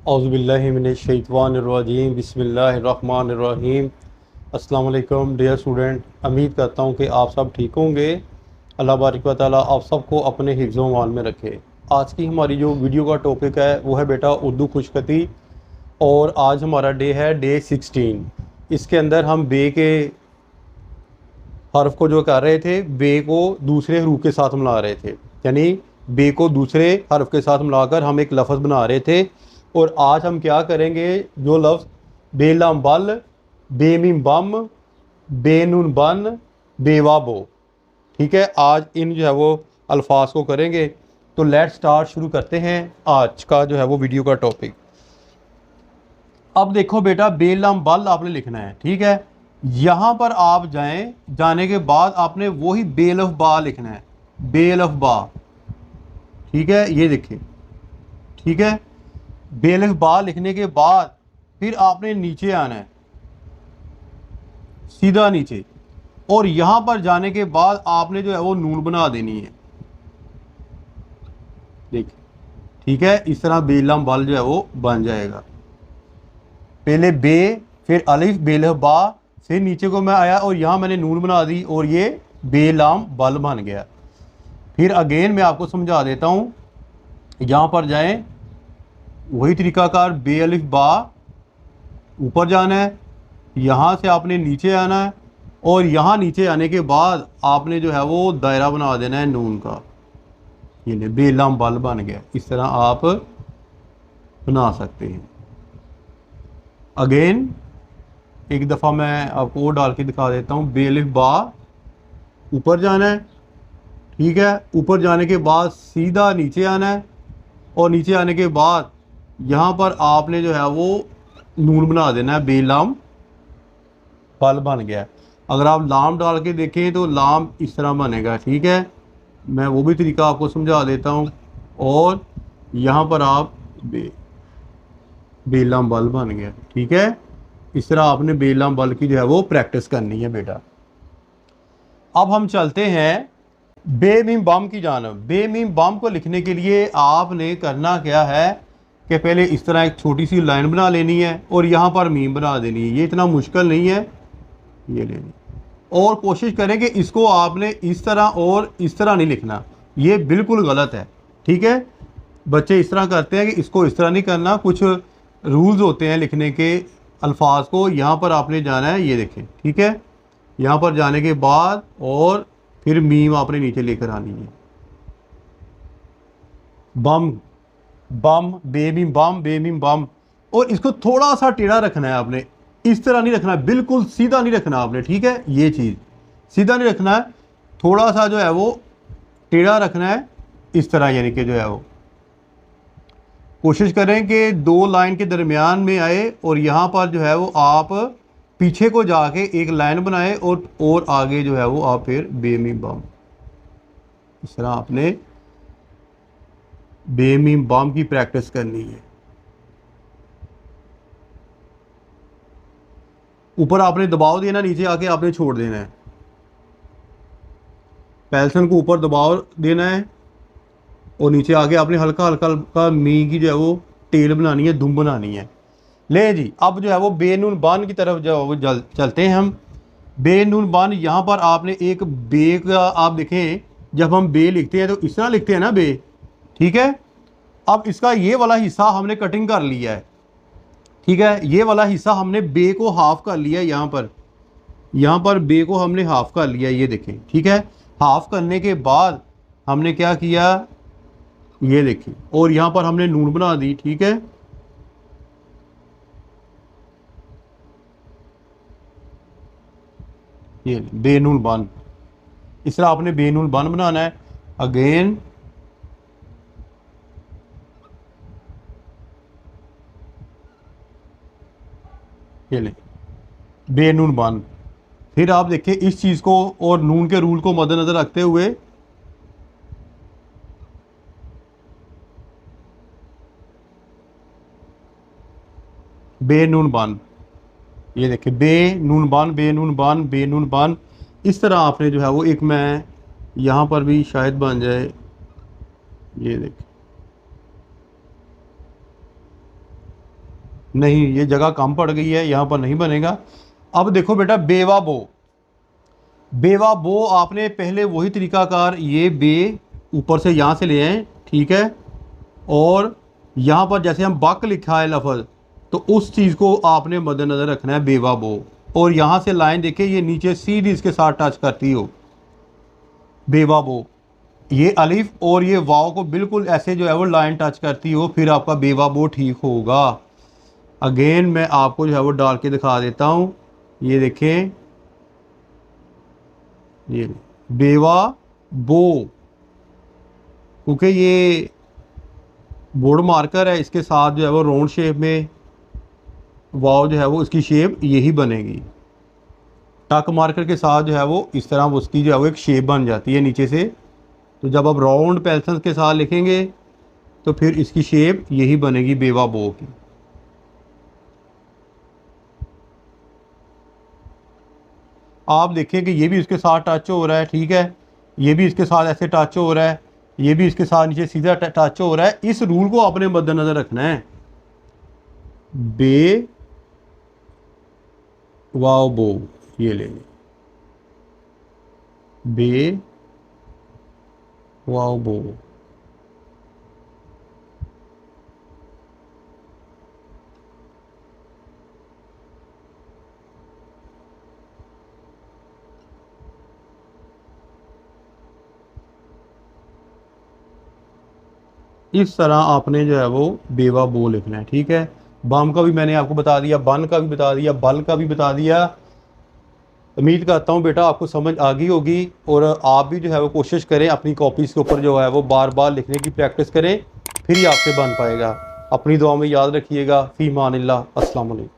औज़ुबिल्लाहि मिनश्शैतानिर्रजीम बिस्मिल्लाहिर्रहमानिर्रहीम। अस्सलाम वालेकुम डियर स्टूडेंट, उम्मीद करता हूँ कि आप सब ठीक होंगे। अल्लाह बारिक व तआला आप सबको अपने हिफ्ज़ व मान में रखे। आज की हमारी जो वीडियो का टॉपिक है वो है बेटा उर्दू खुशखती। और आज हमारा डे है डे 16। इसके अंदर हम बे के हर्फ को जो कर रहे थे, बे को दूसरे हरूफ के साथ मिला रहे थे, यानी बे को दूसरे हर्फ के साथ मिलाकर हम एक लफ्ज़ बना रहे थे। और आज हम क्या करेंगे, जो लफ्ज़ बेलाम बल, बेमीम बम, बेनून बन, बेवाबो, ठीक है, आज इन जो है वो अल्फाज को करेंगे। तो लेट स्टार्ट, शुरू करते हैं आज का जो है वो वीडियो का टॉपिक। अब देखो बेटा, बेलम बल आपने लिखना है, ठीक है। यहां पर आप जाएं, जाने के बाद आपने वही बेलफ बा लिखना है, बेलफ बा, ठीक है, ये देखिए, ठीक है। बेलफ बा लिखने के बाद फिर आपने नीचे आना है, सीधा नीचे, और यहां पर जाने के बाद आपने जो है वो नून बना देनी है, देखिए, ठीक है। इस तरह बेलम बल जो है वो बन जाएगा। पहले बे, फिर अलिफ, बेलफ बा, फिर नीचे को मैं आया और यहाँ मैंने नून बना दी और ये बेलाम बल बन गया। फिर अगेन मैं आपको समझा देता हूँ, यहाँ पर जाएं, वही तरीकाकार, बे अलिफ बा, ऊपर जाना है, यहाँ से आपने नीचे आना है, और यहाँ नीचे आने के बाद आपने जो है वो दायरा बना देना है नून का, ये बेलाम बल बन गया। इस तरह आप बना सकते हैं। अगेन एक दफ़ा मैं आपको वो डाल के दिखा देता हूँ। बेलिफ बा, ऊपर जाना है, ठीक है। ऊपर जाने के बाद सीधा नीचे आना है, और नीचे आने के बाद यहाँ पर आपने जो है वो नून बना देना है, बेलाम बल बन गया। अगर आप लाम डाल के देखें तो लाम इस तरह बनेगा, ठीक है। मैं वो भी तरीका आपको समझा देता हूँ। और यहाँ पर आप बेलाम बल बन गया, ठीक है। इस तरह आपने बेलाम बल की जो है वो प्रैक्टिस करनी है बेटा। अब हम चलते हैं बेमीम बम की जानब। बेमीम बम को लिखने के लिए आपने करना क्या है कि पहले इस तरह एक छोटी सी लाइन बना लेनी है और यहाँ पर मीम बना देनी है। ये इतना मुश्किल नहीं है, ये लेनी। और कोशिश करें कि इसको आपने इस तरह और इस तरह नहीं लिखना, ये बिल्कुल गलत है, ठीक है। बच्चे इस तरह करते हैं कि इसको इस तरह नहीं करना, कुछ रूल्स होते हैं लिखने के अल्फाज को। यहाँ पर आपने जाना है, ये देखें, ठीक है। यहाँ पर जाने के बाद और फिर मीम आपने नीचे लेकर आनी है। बम, बम, बेमीम बम, बेमीम बम। और इसको थोड़ा सा टेढ़ा रखना है आपने, इस तरह नहीं रखना, बिल्कुल सीधा नहीं रखना आपने, ठीक है। ये चीज़ सीधा नहीं रखना है, थोड़ा सा जो है वो टेढ़ा रखना है, इस तरह, यानी कि जो है वो कोशिश करें कि दो लाइन के दरमियान में आए, और यहाँ पर जो है वो आप पीछे को जाके एक लाइन बनाए, और आगे जो है वो आप फिर बेमीम बम, इस तरह आपने बेमीम बम की प्रैक्टिस करनी है। ऊपर आपने दबाव देना, नीचे आके आपने छोड़ देना है। पेंसिल को ऊपर दबाव देना है और नीचे आके आपने हल्का हल्का हल्का मी की जो है वो टेल बनानी है, दुम बनानी है। ले जी, अब जो है वो बेनून बान की तरफ जो है वो चलते हैं हम। बेनून बान, यहाँ पर आपने एक बे का, आप देखें जब हम बे लिखते हैं तो इस तरह लिखते हैं ना बे, ठीक है। अब इसका ये वाला हिस्सा हमने कटिंग कर लिया है, ठीक है। ये वाला हिस्सा हमने बे को हाफ कर लिया है, यहाँ पर बे को हमने हाफ कर लिया, ये देखें, ठीक है। हाफ करने के बाद हमने क्या किया, ये देखिए, और यहाँ पर हमने नून बना दी, ठीक है। ये बेनून बन, इस तरह आपने बेनून बन बनाना है। अगेन ये ले बेनून बन। फिर आप देखिए इस चीज़ को और नून के रूल को मद्देनजर रखते हुए बेनून बन, ये देखिए, बे नून बान, बे नून बान, बे नून बान। इस तरह आपने जो है वो, एक मैं यहाँ पर भी शायद बन जाए, ये देखिए, नहीं, ये जगह कम पड़ गई है, यहाँ पर नहीं बनेगा। अब देखो बेटा बेवा बो, बेवा बो आपने पहले वही तरीकाकार, ये बे ऊपर से यहाँ से ले आए, ठीक है, और यहाँ पर जैसे हम बक लिखा है लफ्ज़, तो उस चीज़ को आपने मद्देनज़र रखना है, बेवा बो। और यहाँ से लाइन देखिए, ये नीचे सीधी इसके साथ टच करती हो, बेवा बो। ये अलिफ और ये वाव को बिल्कुल ऐसे जो है वो लाइन टच करती हो, फिर आपका बेवा बो ठीक होगा। अगेन मैं आपको जो है वो डाल के दिखा देता हूँ, ये देखें, ये बेवा बो, क्योंकि ये बोर्ड मार्कर है, इसके साथ जो है वो राउंड शेप में वाव जो है वो इसकी शेप यही बनेगी। टक मार्कर के साथ जो है वो इस तरह उसकी जो है वो एक शेप बन जाती है नीचे से। तो जब आप राउंड पेंसिल के साथ लिखेंगे तो फिर इसकी शेप यही बनेगी बेवा बो की। आप देखें कि ये भी इसके साथ टच हो रहा है, ठीक है, ये भी इसके साथ ऐसे टच हो रहा है, ये भी इसके साथ नीचे सीधा टच हो रहा है। इस रूल को आपने मद्देनजर रखना है, बे वाव बो, ये लेंगे बे वाव बो। इस तरह आपने जो है वो बेवा बो लिखना है, ठीक है। बाम का भी मैंने आपको बता दिया, बन का भी बता दिया, बल का भी बता दिया। उम्मीद करता हूँ बेटा आपको समझ आ गई होगी, और आप भी जो है वो कोशिश करें, अपनी कॉपीज़ के ऊपर जो है वो बार बार लिखने की प्रैक्टिस करें, फिर ही आपसे बन पाएगा। अपनी दुआ में याद रखिएगा। फ़ी मानिल्लाह। अस्सलाम वालेकुम।